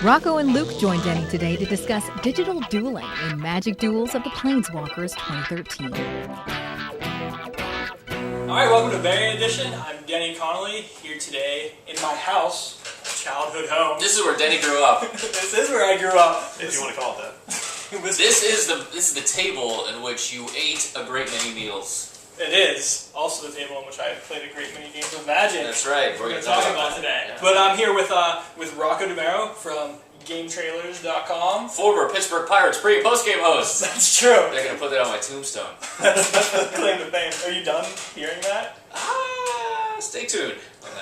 Rocco and Luke joined Denny today to discuss digital dueling in Magic Duels of the Planeswalkers 2013. Alright, welcome to Variant Edition. I'm Denny Connolly, here today in my house, childhood home. This is where Denny grew up. This is where I grew up. If you want to call it that. This is the table in which you ate a great many meals. It is also the table in which I played a great many games of Magic. That's right. We're going to talk about today. Yeah. But I'm here with Rocco DeMero from GameTrailers.com. Former Pittsburgh Pirates pre- and post-game host. That's true. They're going to put that on my tombstone. That's the claim to fame. Are you done hearing that? Stay tuned.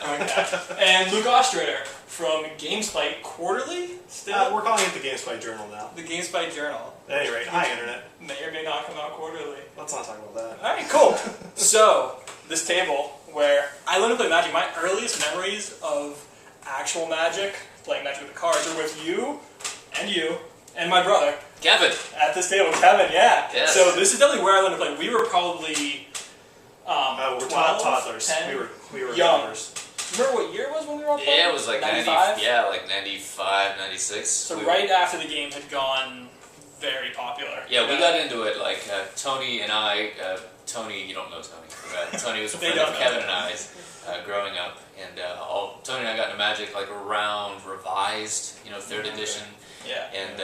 Okay. And Luke Ostrader from GameSpy Quarterly? Still? We're calling it the GameSpy Journal now. The GameSpy Journal. At any rate, hi Internet. May or may not come out quarterly. Let's not talk about that. Alright, cool. So, this table where I learned to play Magic, my earliest memories of actual Magic, playing Magic with the cards, are with you, and my brother. Kevin. At this table, Kevin, yeah. Yes. So this is definitely where I learned to play. We were probably we're 12, toddlers. 10, We were young. youngers. Remember what year it was when we were all playing? Yeah, it was like 95? like 95, 96. So right after the game had gone very popular. Yeah, we got into it, like, Tony and I, Tony, you don't know Tony. Tony was a friend of Kevin and I's growing up, and Tony and I got into Magic, like, around Revised, 3rd edition. Yeah. And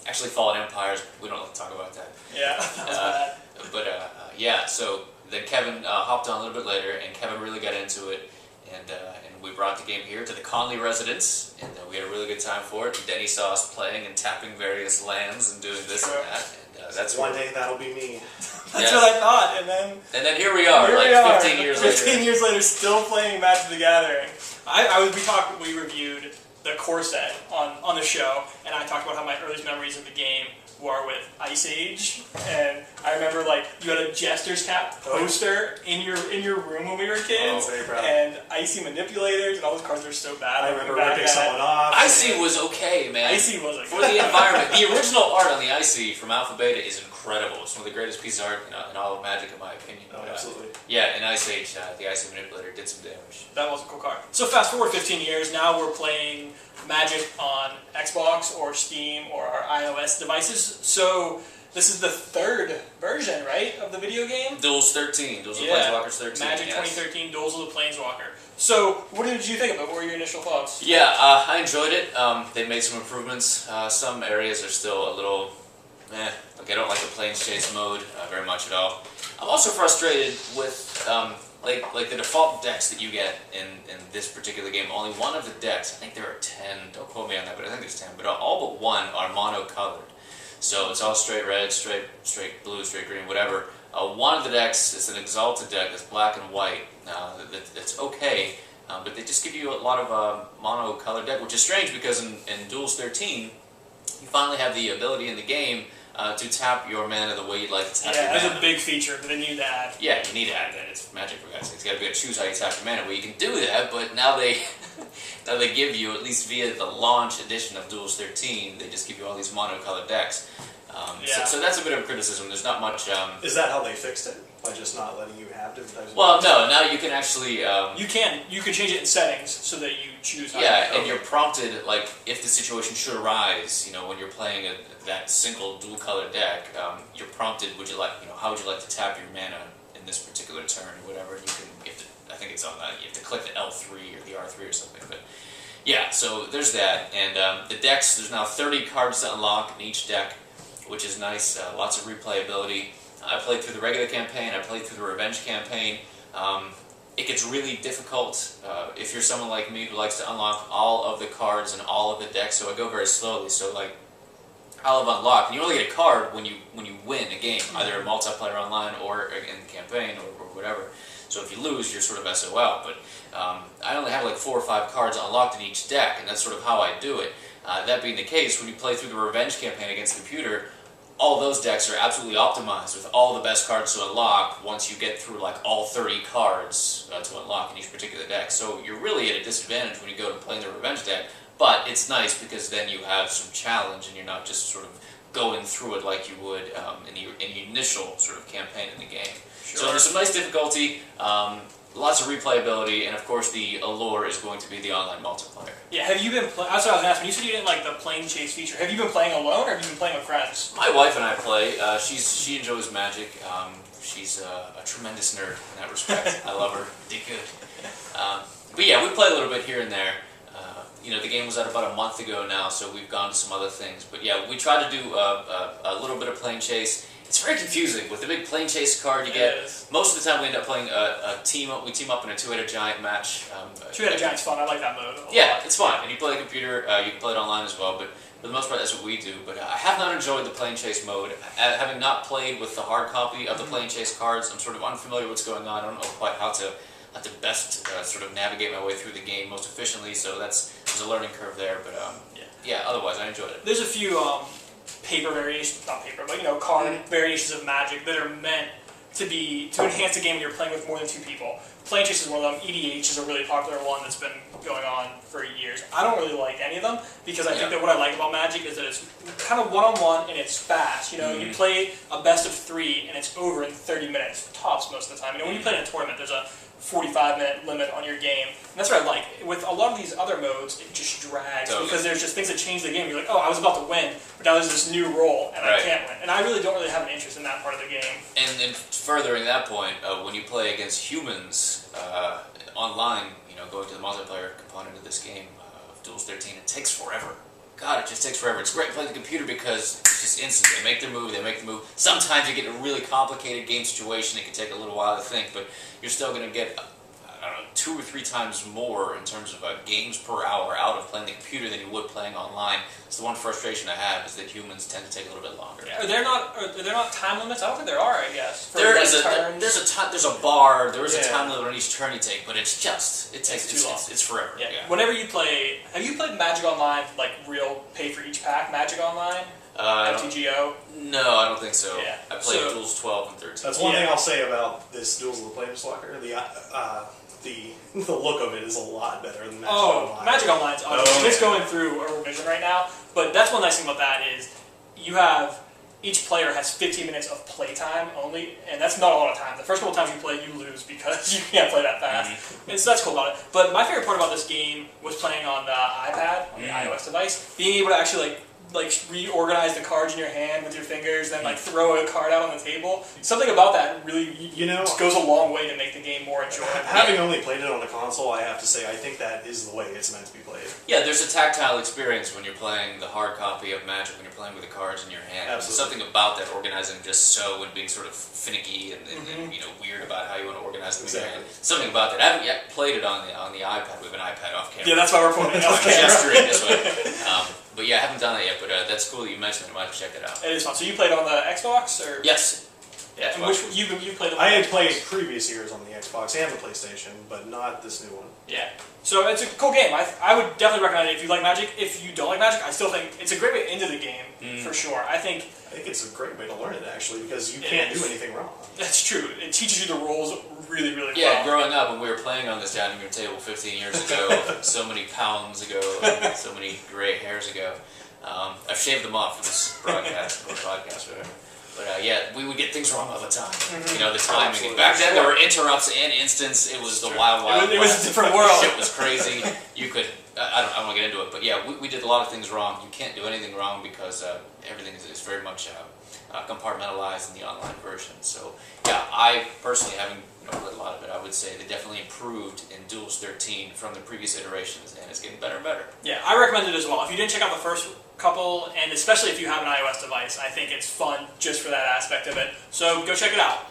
actually Fallen Empires, we don't like to talk about that. Yeah, that was bad. But, yeah, so then Kevin hopped on a little bit later, and Kevin really got into it. And we brought the game here to the Conley residence, and we had a really good time for it. And Denny saw us playing and tapping various lands and doing this and that. And that's one day that'll be me. That's what I thought, and then here we are, 15 years later. 15 years later, still playing Magic the Gathering. We reviewed the core set on the show, and I talked about how my earliest memories of the game were with Ice Age, and I remember you had a Jester's Cap poster in your room when we were kids, very proud. And Icy Manipulators, and all those cards are so bad. I remember ripping someone off. Icy was okay, man. Icy was okay. For the environment. The original art on the Icy from Alpha Beta is incredible. It's one of the greatest pieces of art in all of Magic, in my opinion. Oh, absolutely. Yeah, in Ice Age, the Icy Manipulator did some damage. That was a cool card. So fast forward 15 years, now we're playing Magic on Xbox or Steam or our iOS devices. So this is the third version, right, of the video game? Duels 13. Duels of the Planeswalkers 13. Magic 2013, Duels of the Planeswalker. So what did you think of it? What were your initial thoughts? Yeah, I enjoyed it. They made some improvements. Some areas are still a little, like I don't like the Planes Chase mode very much at all. I'm also frustrated with like the default decks that you get in this particular game. Only one of the decks, I think there are 10, don't quote me on that, but I think there's 10, but all but one are mono-colored. So it's all straight red, straight blue, straight green, whatever. One of the decks is an Exalted deck that's black and white. That's okay, but they just give you a lot of mono-colored deck, which is strange because in Duels 13, you finally have the ability in the game to tap your mana the way you'd like to tap your mana. Yeah, that's a big feature that you need to add. Yeah, you need to add that. It's Magic, for God's sake. You got to be able to choose how you tap your mana. Well, you can do that, but now they give you, at least via the launch edition of Duels 13, they just give you all these monocolored decks. So that's a bit of a criticism. There's not much. Is that how they fixed it? By just not letting you have different types of Well, no. Now you can actually. You can change it in settings so that you choose. And you're prompted, if the situation should arise, when you're playing that single dual-colored deck, you're prompted. How would you like to tap your mana in this particular turn or whatever? And I think it's on that. You have to click the L3 or the R3 or something. But yeah, so there's that. And the decks. There's now 30 cards to unlock in each deck, which is nice. Lots of replayability. I played through the regular campaign. I played through the Revenge campaign. It gets really difficult if you're someone like me who likes to unlock all of the cards and all of the decks. So I go very slowly. So I'll have unlocked, and you only get a card when you win a game, either a multiplayer online or in the campaign or whatever. So if you lose, you're sort of SOL. But I only have 4 or 5 cards unlocked in each deck, and that's sort of how I do it. That being the case, when you play through the Revenge campaign against the computer, all those decks are absolutely optimized with all the best cards to unlock once you get through all 30 cards to unlock in each particular deck. So you're really at a disadvantage when you go to playing the Revenge deck, but it's nice because then you have some challenge and you're not just sort of going through it like you would in the initial sort of campaign in the game. Sure. So there's some nice difficulty. lots of replayability, and of course the allure is going to be the online multiplayer. Yeah, have you been that's what I was going to ask. When you said you didn't like the plane chase feature, have you been playing alone or have you been playing with friends? My wife and I play. She enjoys Magic. She's a tremendous nerd in that respect. I love her. Did good. But yeah, we play a little bit here and there. The game was out about a month ago now, so we've gone to some other things. But yeah, we try to do a little bit of plane chase. It's very confusing with the big plane chase card you get. Most of the time we end up playing a team up. We team up in a two-headed giant match. Two-headed giant's fun. I like that mode. Yeah, it's fun. And you play the computer. You can play it online as well. But for the most part, that's what we do. But I have not enjoyed the plane chase mode. Having not played with the hard copy of the plane chase cards, I'm sort of unfamiliar with what's going on. I don't know quite how to best sort of navigate my way through the game most efficiently. So there's a learning curve there. But yeah, otherwise I enjoyed it. There's a few paper variations, not paper, but card variations of Magic that are meant to enhance the game when you're playing with more than two people. Plane Chase is one of them. EDH is a really popular one that's been going on for years. I don't really like any of them because I think that what I like about Magic is that it's kind of one-on-one and it's fast. You play a best of 3 and it's over in 30 minutes, tops most of the time. When you play in a tournament, there's a 45-minute limit on your game. And that's what I like. With a lot of these other modes, it just drags because there's just things that change the game. You're like, oh, I was about to win, but now there's this new role and I can't win. And I really don't have an interest in that part of the game. And then furthering that point, when you play against humans online, going to the multiplayer component of this game of Duels 13, it takes forever. God, it just takes forever. It's great playing the computer because it's just instant. They make their move, they make the move. Sometimes you get a really complicated game situation. It can take a little while to think, but you're still going to get, 2 or 3 times more in terms of games per hour out of playing the computer than you would playing online. It's the one frustration I have is that humans tend to take a little bit longer. Yeah, are there not time limits? I don't think there are. I guess there's a bar. There is a time limit on each turn you take, but it takes too long. It's forever. Yeah. Whenever you play, have you played Magic Online like real pay for each pack Magic Online? MTGO? No, I don't think so. Yeah. I played Duels 12 and 13. That's one thing I'll say about this Duels of the Planeswalker. The look of it is a lot better than Magic Online. Magic Online's awesome. It's going through a revision right now, but that's one nice thing about that is each player has 15 minutes of playtime only, and that's not a lot of time. The first couple times you play, you lose because you can't play that fast. And so that's cool about it. But my favorite part about this game was playing on the iPad, on the iOS device, being able to actually reorganize the cards in your hand with your fingers, then throw a card out on the table. Something about that really goes a long way to make the game more enjoyable. Having only played it on a console, I have to say I think that is the way it's meant to be played. Yeah, there's a tactile experience when you're playing the hard copy of Magic, when you're playing with the cards in your hand. Absolutely. There's something about that organizing just so and being sort of finicky and weird about how you want to organize them in your hand. Something about that. I haven't yet played it on the iPad. We have an iPad off camera. Yeah, that's why we're pointing it off camera. Gesturing this way. But yeah, I haven't done that yet, but that's cool that you mentioned it. I might have to check it out. It is fun. So you played on the Xbox? Or? Yes. Yeah, and you played on the I had played previous years on the Xbox and the PlayStation, but not this new one. Yeah. So it's a cool game. I would definitely recommend it if you like Magic. If you don't like Magic, I still think it's a great way into the game, for sure. I think it's a great way to learn it, actually, because you can't do anything wrong. That's true. It teaches you the rules really, really well. Yeah, growing up, when we were playing on this dining room table 15 years ago, so many pounds ago, and so many gray hairs ago, I've shaved them off for this broadcast, or podcast, whatever. But yeah, we would get things wrong all the time. The timing. Absolutely. Back then, there were interrupts and instants. It was the wild, wild. It was a different world. Shit was crazy. You could. I don't want to get into it, but yeah, we did a lot of things wrong. You can't do anything wrong because everything is very much compartmentalized in the online version. So yeah, I personally, having played a lot of it, I would say they definitely improved in Duels 13 from the previous iterations, and it's getting better and better. Yeah, I recommend it as well. If you didn't check out the first couple, and especially if you have an iOS device, I think it's fun just for that aspect of it. So go check it out.